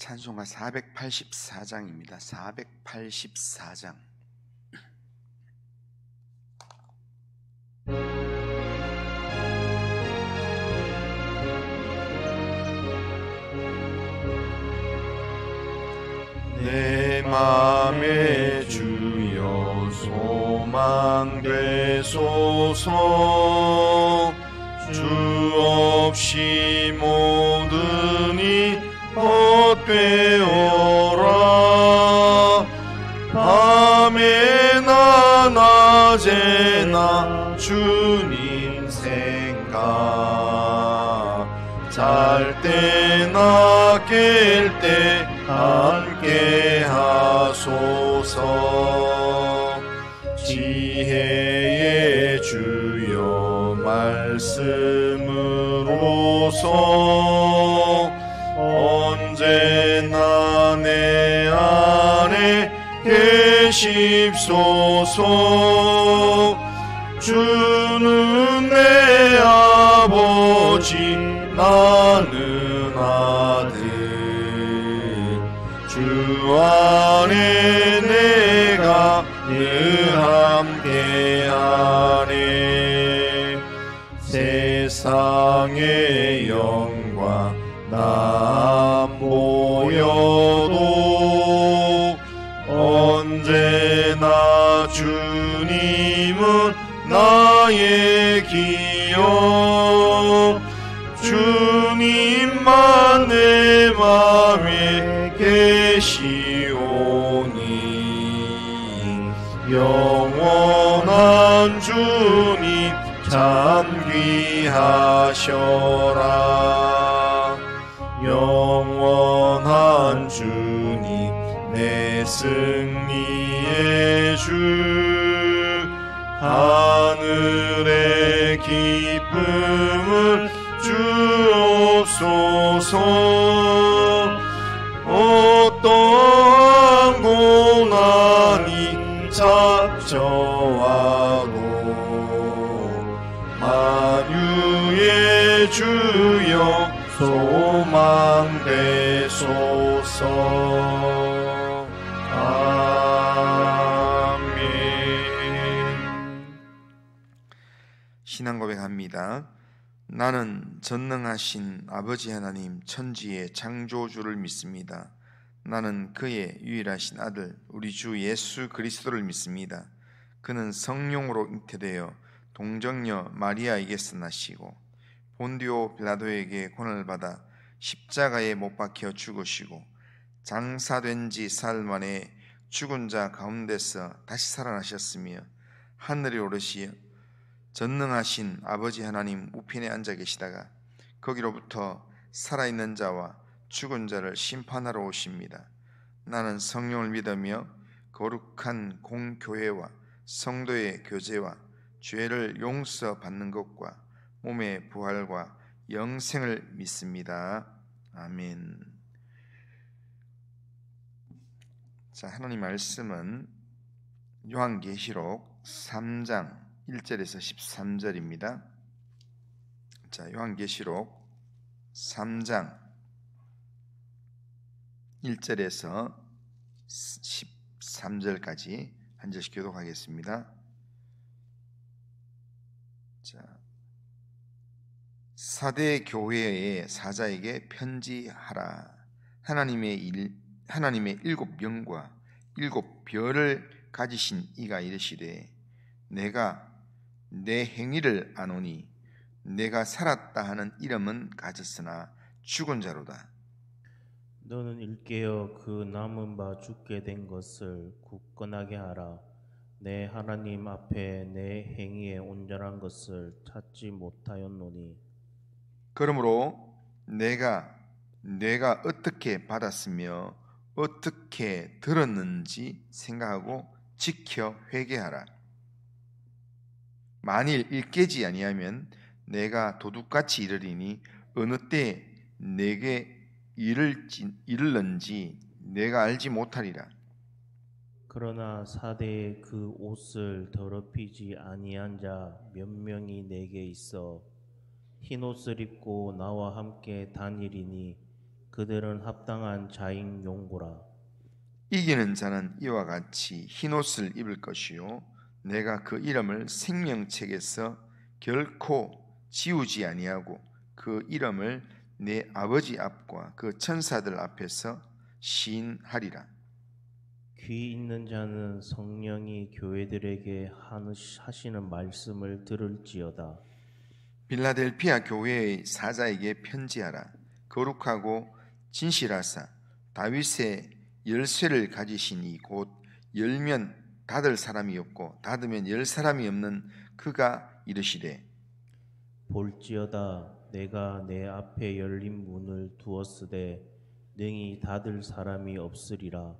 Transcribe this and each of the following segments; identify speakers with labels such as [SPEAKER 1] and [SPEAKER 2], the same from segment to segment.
[SPEAKER 1] 찬송가 484장입니다. 484장.
[SPEAKER 2] 내 맘에 주여 소망 되소서. 주 없이 모든이 헛되어라. 밤에나 낮에나 주님 생각, 잘 때나 깰 때 함께 하소서. 지혜의 주여 말씀으로서 언제나 내 안에 계십소서. 주는 내 아버지 나는 아들, 주 안에 내가 늘 함께하네. 세상의 영광 나 보여도 언제나 주님은 나의 기억. 주님만 내 맘에 계시오니 영원한 주님 참 귀하셔라. 영원한 주님 내 승리의 주, 하늘의 기쁨을 주옵소서. 어떠한 고난이 닥쳐와도 만유의 주여 소망 되소서. 아멘.
[SPEAKER 1] 신앙 고백합니다. 나는 전능하신 아버지 하나님 천지의 창조주를 믿습니다. 나는 그의 유일하신 아들 우리 주 예수 그리스도를 믿습니다. 그는 성령으로 잉태되어 동정녀 마리아에게서 나시고 본디오 빌라도에게 고난을 받아 십자가에 못 박혀 죽으시고 장사된 지 사흘 만에 죽은 자 가운데서 다시 살아나셨으며 하늘에 오르시어 전능하신 아버지 하나님 우편에 앉아 계시다가 거기로부터 살아있는 자와 죽은 자를 심판하러 오십니다. 나는 성령을 믿으며 거룩한 공교회와 성도의 교제와 죄를 용서받는 것과 몸의 부활과 영생을 믿습니다. 아멘. 자, 하나님 말씀은 요한계시록 3장 1절에서 13절입니다. 자, 요한계시록 3장 1절에서 13절까지 한 절씩 교독하겠습니다. 자, 사대 교회의 사자에게 편지하라. 하나님의 일곱 영과 일곱 별을 가지신 이가 이르시되 내가 내 행위를 아노니 내가 살았다 하는 이름은 가졌으나 죽은 자로다.
[SPEAKER 3] 너는 일깨어 그 남은 바 죽게 된 것을 굳건하게 하라. 내 하나님 앞에 내 행위의 온전한 것을 찾지 못하였노니
[SPEAKER 1] 그러므로 내가 어떻게 받았으며 어떻게 들었는지 생각하고 지켜 회개하라. 만일 일깨지 아니하면 내가 도둑같이 이르리니 어느 때 내게 이를는지 내가 알지 못하리라.
[SPEAKER 3] 그러나 사대에 그 옷을 더럽히지 아니한 자 몇 명이 내게 있어 흰 옷을 입고 나와 함께 다니리니 그들은 합당한 자인 용고라.
[SPEAKER 1] 이기는 자는 이와 같이 흰옷을 입을 것이요 내가 그 이름을 생명책에서 결코 지우지 아니하고 그 이름을 내 아버지 앞과 그 천사들 앞에서 시인하리라.
[SPEAKER 3] 귀 있는 자는 성령이 교회들에게 하시는 말씀을 들을지어다.
[SPEAKER 1] 빌라델피아 교회의 사자에게 편지하라. 거룩하고 진실하사 다윗의 열쇠를 가지신 이 곧 열면 닫을 사람이 없고 닫으면 열 사람이 없는 그가 이르시되
[SPEAKER 3] 볼지어다 내가 내 앞에 열린 문을 두었으되 능히 닫을 사람이 없으리라.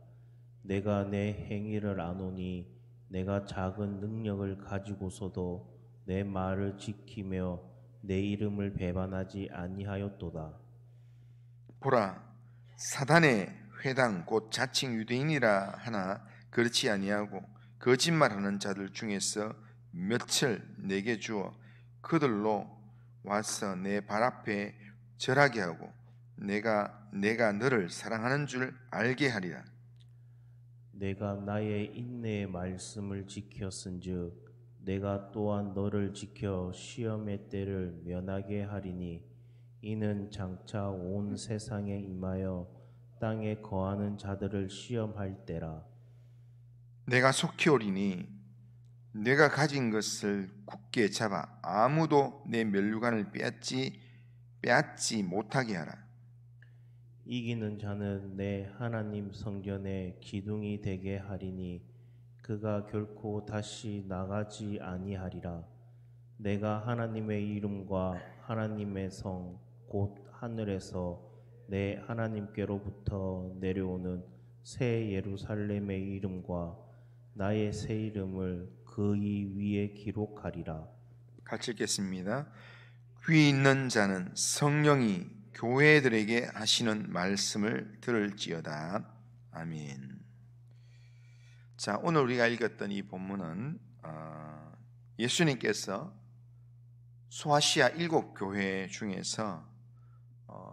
[SPEAKER 3] 내가 내 행위를 아노니 내가 작은 능력을 가지고서도 내 말을 지키며 내 이름을 배반하지 아니하였도다.
[SPEAKER 1] 보라 사단의 회당 곧 자칭 유대인이라 하나 그렇지 아니하고 거짓말하는 자들 중에서 몇을 내게 주어 그들로 와서 내 발 앞에 절하게 하고 내가 너를 사랑하는 줄 알게 하리라.
[SPEAKER 3] 내가 나의 인내의 말씀을 지켰은즉 내가 또한 너를 지켜 시험의 때를 면하게 하리니 이는 장차 온 세상에 임하여 땅에 거하는 자들을 시험할 때라.
[SPEAKER 1] 내가 속히 오리니 내가 가진 것을 굳게 잡아 아무도 내 면류관을 빼앗지 못하게 하라.
[SPEAKER 3] 이기는 자는 내 하나님 성전의 기둥이 되게 하리니 그가 결코 다시 나가지 아니하리라. 내가 하나님의 이름과 하나님의 성 곧 하늘에서 내 하나님께로부터 내려오는 새 예루살렘의 이름과 나의 새 이름을 그의 위에 기록하리라.
[SPEAKER 1] 같이 읽겠습니다. 귀 있는 자는 성령이 교회들에게 하시는 말씀을 들을지어다. 아멘. 자, 오늘 우리가 읽었던 이 본문은 예수님께서 소아시아 7교회 중에서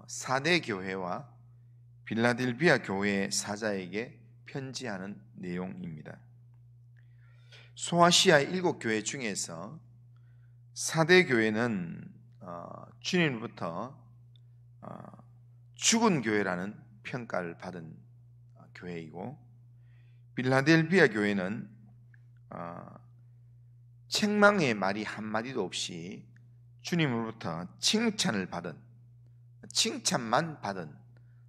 [SPEAKER 1] 4대 교회와 빌라델비아 교회 사자에게 편지하는 내용입니다. 소아시아 7교회 중에서 4대 교회는 주님부터 죽은 교회라는 평가를 받은 교회이고 빌라델비아 교회는 책망의 말이 한마디도 없이 주님으로부터 칭찬만 받은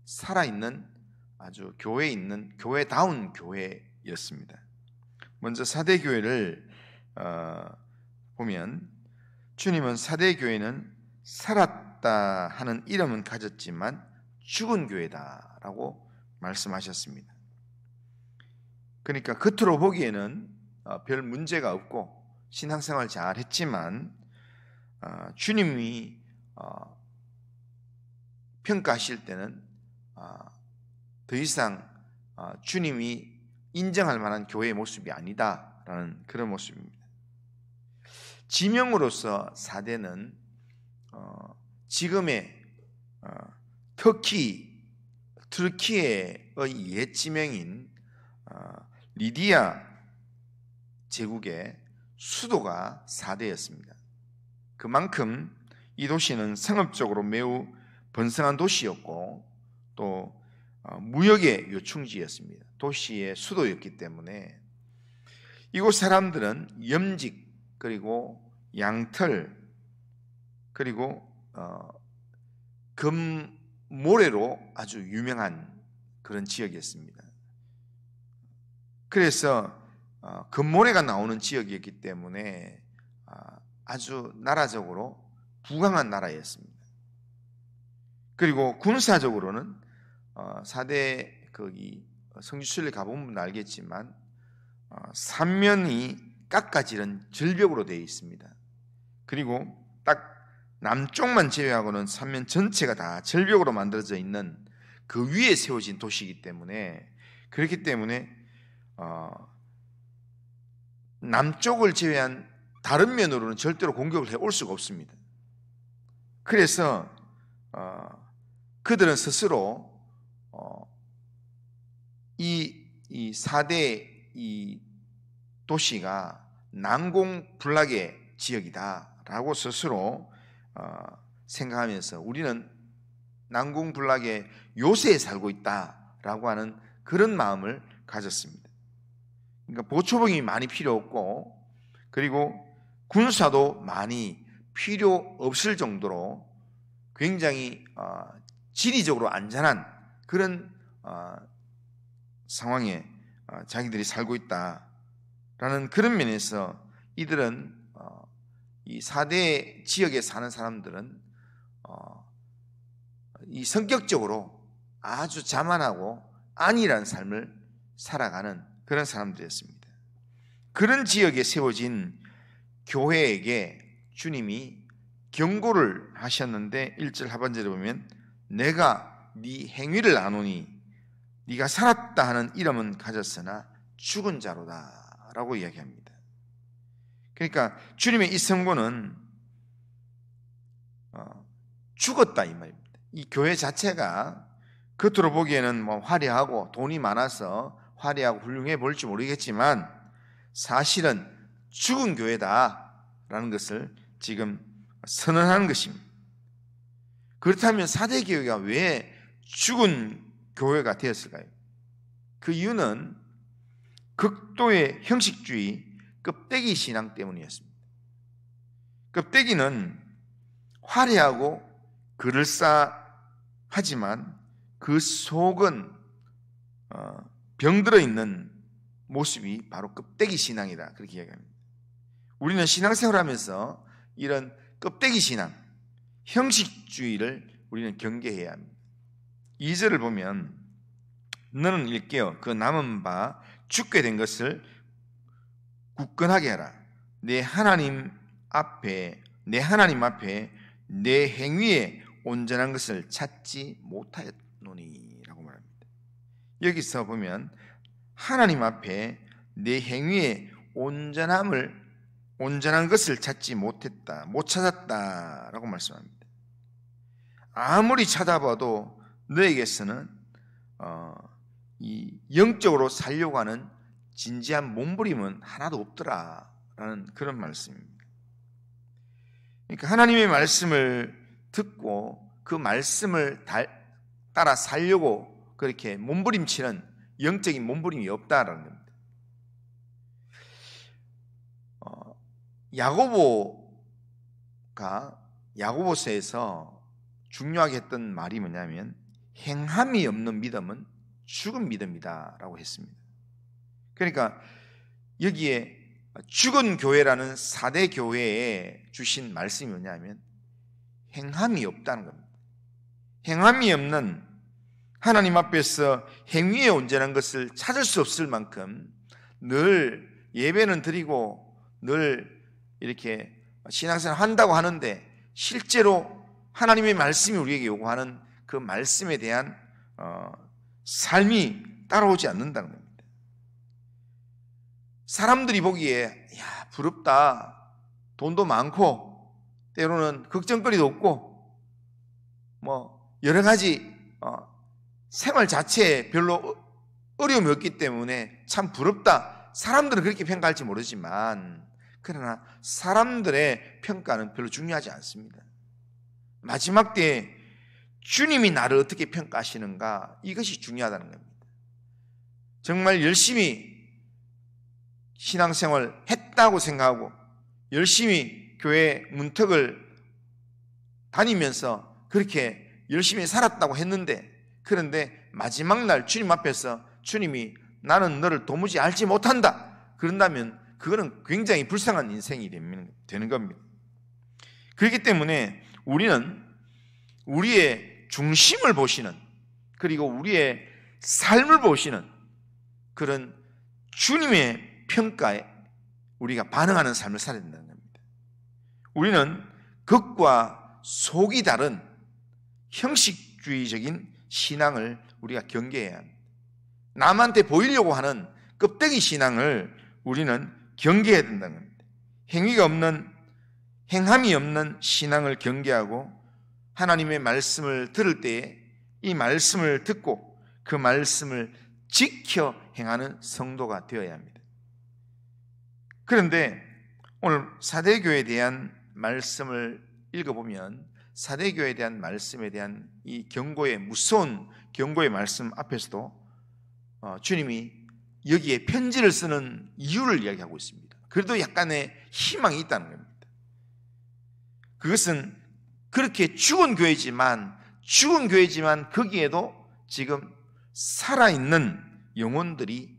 [SPEAKER 1] 살아있는 아주 교회에 있는 교회다운 교회였습니다. 먼저 4대 교회를 보면 주님은 4대 교회는 살았다 하는 이름은 가졌지만 죽은 교회다라고 말씀하셨습니다. 그러니까 겉으로 보기에는 별 문제가 없고 신앙생활 잘 했지만 주님이 평가하실 때는 더 이상 주님이 인정할 만한 교회의 모습이 아니다라는 그런 모습입니다. 지명으로서 4대는 지금의 터키의 옛 지명인 리디아 제국의 수도가 4대였습니다. 그만큼 이 도시는 상업적으로 매우 번성한 도시였고 또 무역의 요충지였습니다. 도시의 수도였기 때문에 이곳 사람들은 염직 그리고 양털 그리고 금모래로 아주 유명한 그런 지역이었습니다. 그래서 금모래가 나오는 지역이었기 때문에 아주 나라적으로 부강한 나라였습니다. 그리고 군사적으로는 4대 거기 성지순례 가보면 알겠지만 삼면이 깎아지른 절벽으로 되어 있습니다. 그리고 딱 남쪽만 제외하고는 삼면 전체가 다 절벽으로 만들어져 있는 그 위에 세워진 도시이기 때문에 그렇기 때문에 남쪽을 제외한 다른 면으로는 절대로 공격을 해올 수가 없습니다. 그래서 그들은 스스로 이 4대 이 도시가 난공불락의 지역이다라고 스스로 생각하면서 우리는 난공불락의 요새에 살고 있다라고 하는 그런 마음을 가졌습니다. 그러니까 보초봉이 많이 필요 없고, 그리고 군사도 많이 필요 없을 정도로 굉장히 지리적으로 안전한 그런 상황에 자기들이 살고 있다라는 그런 면에서 이들은 이 4대 지역에 사는 사람들은 이 성격적으로 아주 자만하고 안일한 삶을 살아가는 그런 사람들이었습니다. 그런 지역에 세워진 교회에게 주님이 경고를 하셨는데 1절 하반절에 보면 내가 네 행위를 아노니 네가 살았다 하는 이름은 가졌으나 죽은 자로다 라고 이야기합니다. 그러니까 주님의 이 선고는 죽었다 이 말입니다. 이 교회 자체가 겉으로 보기에는 뭐 화려하고 돈이 많아서 화려하고 훌륭해 보일지 모르겠지만 사실은 죽은 교회다라는 것을 지금 선언하는 것입니다. 그렇다면 4대 교회가 왜 죽은 교회가 되었을까요? 그 이유는 극도의 형식주의 껍데기 신앙 때문이었습니다. 껍데기는 화려하고 그럴싸하지만 그 속은 병들어 있는 모습이 바로 껍데기 신앙이다, 그렇게 이야기합니다. 우리는 신앙생활하면서 이런 껍데기 신앙, 형식주의를 우리는 경계해야 합니다. 2절을 보면 너는 일깨어 그 남은 바 죽게 된 것을 굳건하게 하라. 내 하나님 앞에 내 행위에 온전한 것을 찾지 못하였노니 라고 말합니다. 여기서 보면 하나님 앞에 내 행위에 온전한 것을 찾지 못했다, 못 찾았다라고 말씀합니다. 아무리 찾아봐도 너에게서는 이 영적으로 살려고 하는 진지한 몸부림은 하나도 없더라라는 그런 말씀입니다. 그러니까 하나님의 말씀을 듣고 그 말씀을 따라 살려고 그렇게 몸부림치는 영적인 몸부림이 없다라는 겁니다. 야고보서에서 중요하게 했던 말이 뭐냐면 행함이 없는 믿음은 죽은 믿음이다라고 했습니다. 그러니까 여기에 죽은 교회라는 4대 교회에 주신 말씀이 뭐냐면 행함이 없다는 겁니다. 행함이 없는, 하나님 앞에서 행위에 온전한 것을 찾을 수 없을 만큼 늘 예배는 드리고 늘 이렇게 신앙생활 한다고 하는데 실제로 하나님의 말씀이 우리에게 요구하는 그 말씀에 대한 삶이 따라오지 않는다는 겁니다. 사람들이 보기에 야, 부럽다, 돈도 많고 때로는 걱정거리도 없고 뭐 여러 가지 생활 자체에 별로 어려움이 없기 때문에 참 부럽다, 사람들은 그렇게 평가할지 모르지만 그러나 사람들의 평가는 별로 중요하지 않습니다. 마지막 때에 주님이 나를 어떻게 평가하시는가, 이것이 중요하다는 겁니다. 정말 열심히 신앙생활 했다고 생각하고 열심히 교회 문턱을 다니면서 그렇게 열심히 살았다고 했는데, 그런데 마지막 날 주님 앞에서 주님이 나는 너를 도무지 알지 못한다 그런다면 그거는 굉장히 불쌍한 인생이 되는 겁니다. 그렇기 때문에 우리는 우리의 중심을 보시는, 그리고 우리의 삶을 보시는 그런 주님의 평가에 우리가 반응하는 삶을 살아야 된다는 겁니다. 우리는 겉과 속이 다른 형식주의적인 신앙을 우리가 경계해야 합니다. 남한테 보이려고 하는 껍데기 신앙을 우리는 경계해야 된다는 겁니다. 행함이 없는 신앙을 경계하고 하나님의 말씀을 들을 때에 이 말씀을 듣고 그 말씀을 지켜 행하는 성도가 되어야 합니다. 그런데 오늘 사대교회에 대한 말씀을 읽어보면 사대교회에 대한 말씀에 대한 이 경고의 무서운 경고의 말씀 앞에서도 주님이 여기에 편지를 쓰는 이유를 이야기하고 있습니다. 그래도 약간의 희망이 있다는 겁니다. 그것은 그렇게 죽은 교회지만 거기에도 지금 살아있는 영혼들이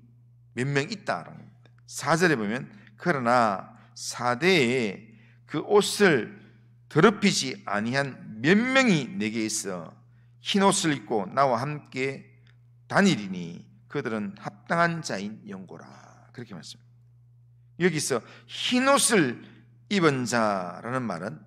[SPEAKER 1] 몇 명 있다는 겁니다. 4절에 보면 그러나 사대에 그 옷을 더럽히지 아니한 몇 명이 내게 있어 흰옷을 입고 나와 함께 다니리니 그들은 합당한 자인 영고라. 그렇게 말씀합니다. 여기서 흰옷을 입은 자라는 말은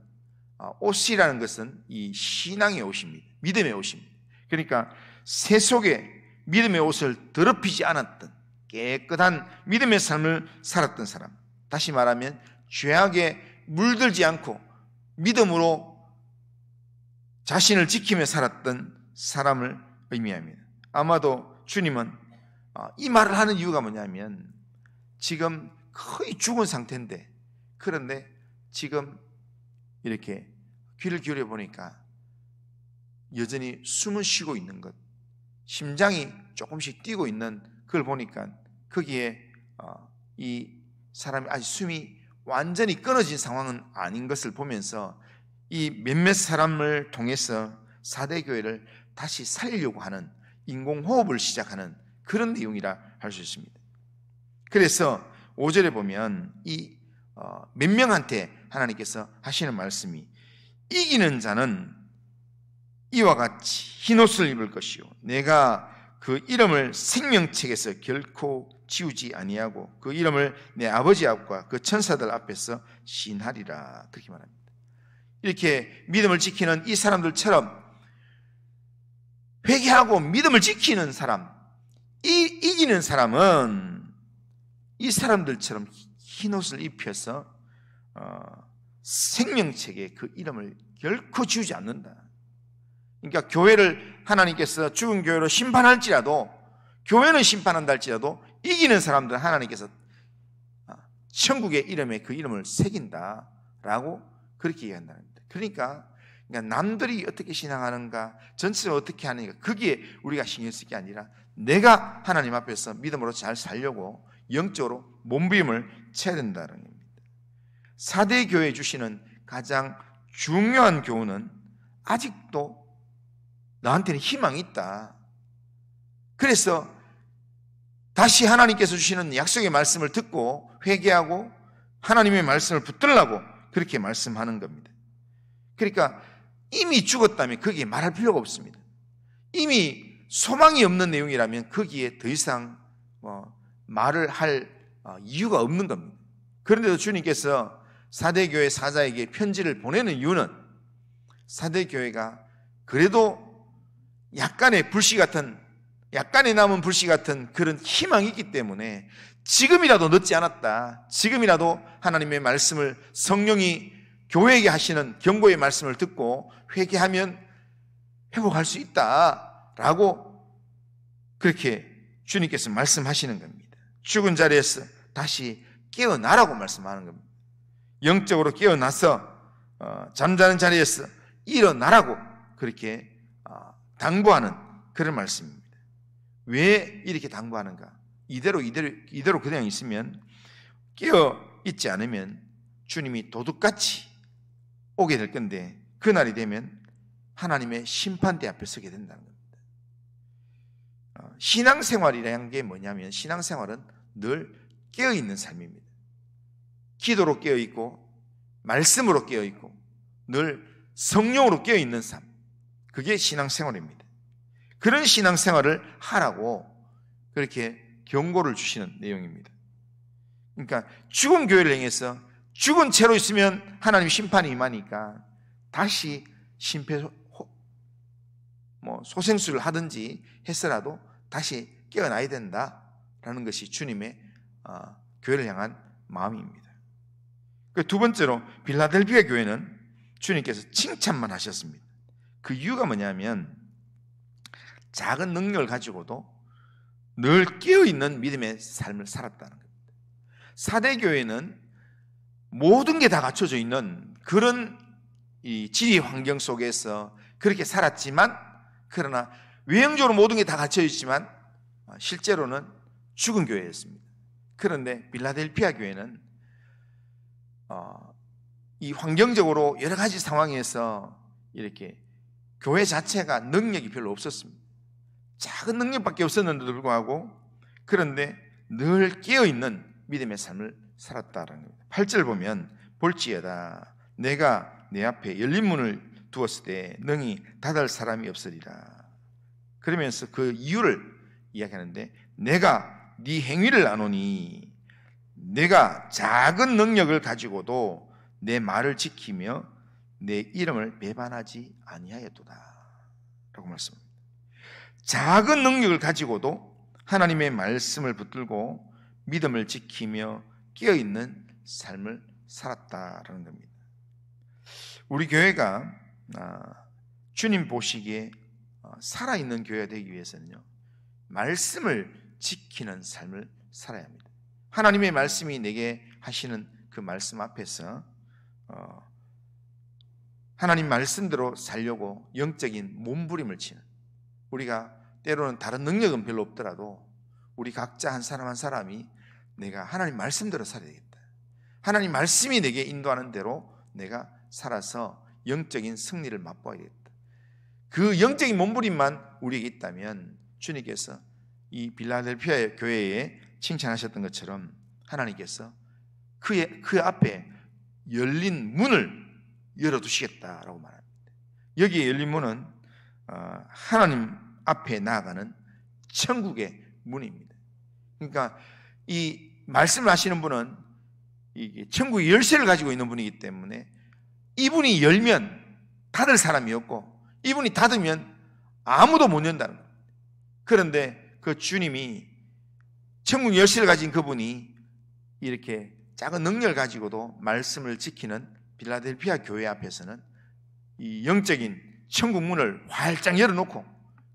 [SPEAKER 1] 옷이라는 것은 이 신앙의 옷입니다. 믿음의 옷입니다. 그러니까 세속에 믿음의 옷을 더럽히지 않았던 깨끗한 믿음의 삶을 살았던 사람, 다시 말하면 죄악에 물들지 않고 믿음으로 자신을 지키며 살았던 사람을 의미합니다. 아마도 주님은 이 말을 하는 이유가 뭐냐면 지금 거의 죽은 상태인데, 그런데 지금 이렇게 귀를 기울여 보니까 여전히 숨을 쉬고 있는 것, 심장이 조금씩 뛰고 있는 그걸 보니까 거기에 이 사람이 아직 숨이 완전히 끊어진 상황은 아닌 것을 보면서 이 몇몇 사람을 통해서 사대교회를 다시 살리려고 하는 인공호흡을 시작하는 그런 내용이라 할 수 있습니다. 그래서 5절에 보면 이 몇 명한테 하나님께서 하시는 말씀이 이기는 자는 이와 같이 흰옷을 입을 것이요 내가 그 이름을 생명책에서 결코 지우지 아니하고 그 이름을 내 아버지 앞과 그 천사들 앞에서 신하리라. 그렇게 말합니다. 이렇게 믿음을 지키는 이 사람들처럼 회개하고 믿음을 지키는 사람, 이기는 사람은 이 사람들처럼 흰옷을 입혀서 생명책에 그 이름을 결코 지우지 않는다. 그러니까 교회를 하나님께서 죽은 교회로 심판할지라도, 교회는 심판한다 할지라도 이기는 사람들은 하나님께서 천국의 이름에 그 이름을 새긴다라고 그렇게 얘기한다는 겁니다. 그러니까 남들이 어떻게 신앙하는가, 전체적으로 어떻게 하는가, 거기에 우리가 신경 쓸 게 아니라 내가 하나님 앞에서 믿음으로 잘 살려고 영적으로 몸부림을 쳐야 된다는 겁니다. 사대 교회에 주시는 가장 중요한 교훈은 아직도 너한테는 희망이 있다. 그래서 다시 하나님께서 주시는 약속의 말씀을 듣고 회개하고 하나님의 말씀을 붙들라고 그렇게 말씀하는 겁니다. 그러니까 이미 죽었다면 거기에 말할 필요가 없습니다. 이미 소망이 없는 내용이라면 거기에 더 이상 말을 할 이유가 없는 겁니다. 그런데도 주님께서 사대교회 사자에게 편지를 보내는 이유는 사대교회가 그래도 약간의 남은 불씨 같은 그런 희망이 있기 때문에 지금이라도 늦지 않았다, 지금이라도 하나님의 말씀을 성령이 교회에게 하시는 경고의 말씀을 듣고 회개하면 회복할 수 있다라고 그렇게 주님께서 말씀하시는 겁니다. 죽은 자리에서 다시 깨어나라고 말씀하는 겁니다. 영적으로 깨어나서 잠자는 자리에서 일어나라고 그렇게 당부하는 그런 말씀입니다. 왜 이렇게 당부하는가? 이대로 그냥 있으면, 깨어 있지 않으면 주님이 도둑같이 오게 될 건데 그날이 되면 하나님의 심판대 앞에 서게 된다는 겁니다. 신앙생활이라는 게 뭐냐면, 신앙생활은 늘 깨어있는 삶입니다. 기도로 깨어있고 말씀으로 깨어있고 늘 성령으로 깨어있는 삶, 그게 신앙생활입니다. 그런 신앙생활을 하라고 그렇게 경고를 주시는 내용입니다. 그러니까 죽은 교회를 향해서 죽은 채로 있으면 하나님 심판이 임하니까 다시 소생술을 하든지 했어라도 다시 깨어나야 된다라는 것이 주님의 교회를 향한 마음입니다. 두 번째로 빌라델피아 교회는 주님께서 칭찬만 하셨습니다. 그 이유가 뭐냐면 작은 능력을 가지고도 늘 깨어있는 믿음의 삶을 살았다는 겁니다. 사대교회는 모든 게 다 갖춰져 있는 그런 이 지리 환경 속에서 그렇게 살았지만, 그러나 외형적으로 모든 게 다 갖춰져 있지만 실제로는 죽은 교회였습니다. 그런데 빌라델피아 교회는 이 환경적으로 여러 가지 상황에서 이렇게 교회 자체가 능력이 별로 없었습니다. 작은 능력밖에 없었는데도 불구하고, 그런데 늘 깨어있는 믿음의 삶을 살았다는 겁니다. 8절 보면 볼지어다 내가 내 앞에 열린 문을 두었을 때 능히 닫을 사람이 없으리라. 그러면서 그 이유를 이야기하는데, 내가 네 행위를 아노니 내가 작은 능력을 가지고도 내 말을 지키며 내 이름을 배반하지 아니하였도다 라고 말씀합니다. 작은 능력을 가지고도 하나님의 말씀을 붙들고 믿음을 지키며 깨어있는 삶을 살았다라는 겁니다. 우리 교회가 주님 보시기에 살아있는 교회가 되기 위해서는요, 말씀을 지키는 삶을 살아야 합니다. 하나님의 말씀이 내게 하시는 그 말씀 앞에서 하나님 말씀대로 살려고 영적인 몸부림을 치는, 우리가 때로는 다른 능력은 별로 없더라도 우리 각자 한 사람 한 사람이 내가 하나님 말씀대로 살아야 되겠다, 하나님 말씀이 내게 인도하는 대로 내가 살아서 영적인 승리를 맛보아야 되겠다, 그 영적인 몸부림만 우리에게 있다면 주님께서 이 빌라델피아 교회에 칭찬하셨던 것처럼 하나님께서 그 앞에 열린 문을 열어두시겠다라고 말합니다. 여기에 열린 문은 하나님 앞에 나아가는 천국의 문입니다. 그러니까 이 말씀을 하시는 분은 천국의 열쇠를 가지고 있는 분이기 때문에 이분이 열면 닫을 사람이 없고, 이분이 닫으면 아무도 못 연다는 겁니다. 그런데 그 주님이, 천국 열쇠를 가진 그분이 이렇게 작은 능력을 가지고도 말씀을 지키는 빌라델피아 교회 앞에서는 이 영적인 천국 문을 활짝 열어놓고,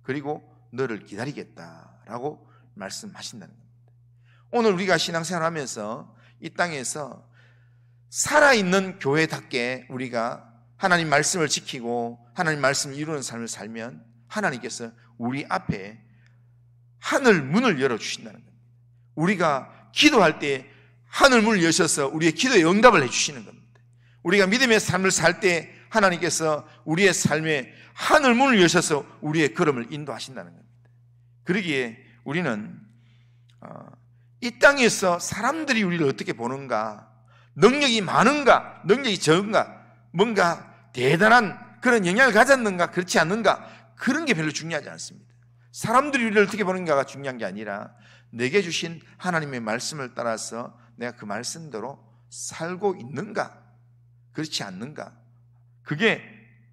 [SPEAKER 1] 그리고 너를 기다리겠다라고 말씀하신다는 겁니다. 오늘 우리가 신앙생활 하면서 이 땅에서 살아있는 교회답게 우리가 하나님 말씀을 지키고 하나님 말씀을 이루는 삶을 살면 하나님께서 우리 앞에 하늘 문을 열어주신다는 겁니다. 우리가 기도할 때 하늘 문을 여셔서 우리의 기도에 응답을 해주시는 겁니다. 우리가 믿음의 삶을 살 때 하나님께서 우리의 삶에 하늘 문을 여셔서 우리의 걸음을 인도하신다는 겁니다. 그러기에 우리는 이 땅에서 사람들이 우리를 어떻게 보는가, 능력이 많은가, 능력이 적은가, 뭔가 대단한 그런 영향을 가졌는가, 그렇지 않는가, 그런 게 별로 중요하지 않습니다. 사람들이 우리를 어떻게 보는가가 중요한 게 아니라 내게 주신 하나님의 말씀을 따라서 내가 그 말씀대로 살고 있는가, 그렇지 않는가, 그게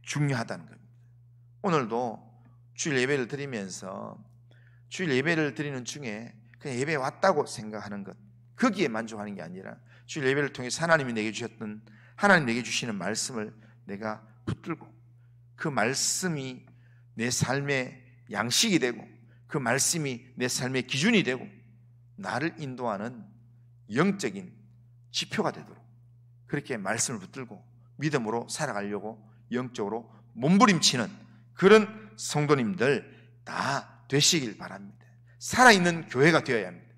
[SPEAKER 1] 중요하다는 겁니다. 오늘도 주일 예배를 드리면서 주일 예배를 드리는 중에 그냥 예배에 왔다고 생각하는 것, 거기에 만족하는 게 아니라 주일 예배를 통해서 하나님이 내게 주셨던, 하나님 내게 주시는 말씀을 내가 붙들고 그 말씀이 내 삶의 양식이 되고 그 말씀이 내 삶의 기준이 되고 나를 인도하는 영적인 지표가 되도록 그렇게 말씀을 붙들고 믿음으로 살아가려고 영적으로 몸부림치는 그런 성도님들 다 되시길 바랍니다. 살아있는 교회가 되어야 합니다.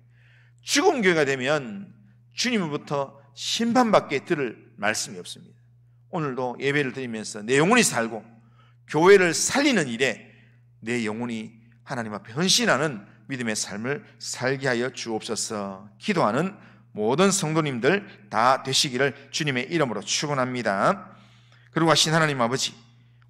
[SPEAKER 1] 죽은 교회가 되면 주님으로부터 심판밖에 들을 말씀이 없습니다. 오늘도 예배를 드리면서 내 영혼이 살고 교회를 살리는 일에 내 영혼이 하나님 앞에 헌신하는 믿음의 삶을 살게 하여 주옵소서. 기도하는 모든 성도님들 다 되시기를 주님의 이름으로 축원합니다. 그리고 하신 하나님 아버지,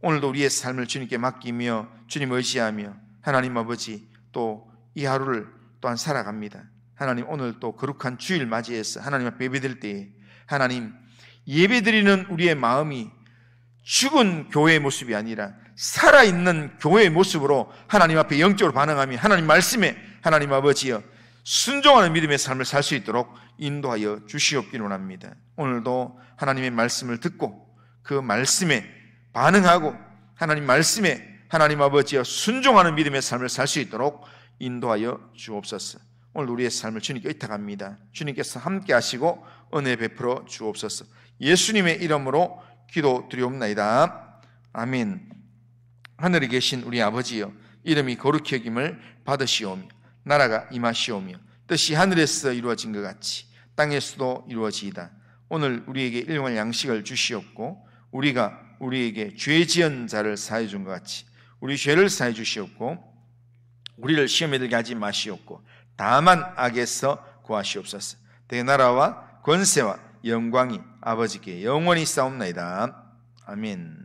[SPEAKER 1] 오늘도 우리의 삶을 주님께 맡기며 주님 의지하며 하나님 아버지 또 이 하루를 또한 살아갑니다. 하나님, 오늘 또 거룩한 주일 맞이해서 하나님 앞에 예배드릴 때에 하나님, 예배드리는 우리의 마음이 죽은 교회의 모습이 아니라 살아있는 교회의 모습으로 하나님 앞에 영적으로 반응하며 하나님 말씀에 하나님 아버지여 순종하는 믿음의 삶을 살 수 있도록 인도하여 주시옵기를 원합니다. 오늘도 하나님의 말씀을 듣고 그 말씀에 반응하고 하나님 말씀에 하나님 아버지여 순종하는 믿음의 삶을 살 수 있도록 인도하여 주옵소서. 오늘 우리의 삶을 주님께 의탁합니다. 주님께서 함께 하시고 은혜 베풀어 주옵소서. 예수님의 이름으로 기도드리옵나이다. 아멘. 하늘에 계신 우리 아버지여, 이름이 거룩히 여김을 받으시오며 나라가 임하시오며 뜻이 하늘에서 이루어진 것 같이 땅에서도 이루어지이다. 오늘 우리에게 일용할 양식을 주시옵고 우리가 우리에게 죄 지은 자를 사하여 준 것 같이 우리 죄를 사하여 주시옵고 우리를 시험에 들게 하지 마시옵고 다만 악에서 구하시옵소서. 내 나라와 권세와 영광이 아버지께 영원히 싸움나이다. 아멘.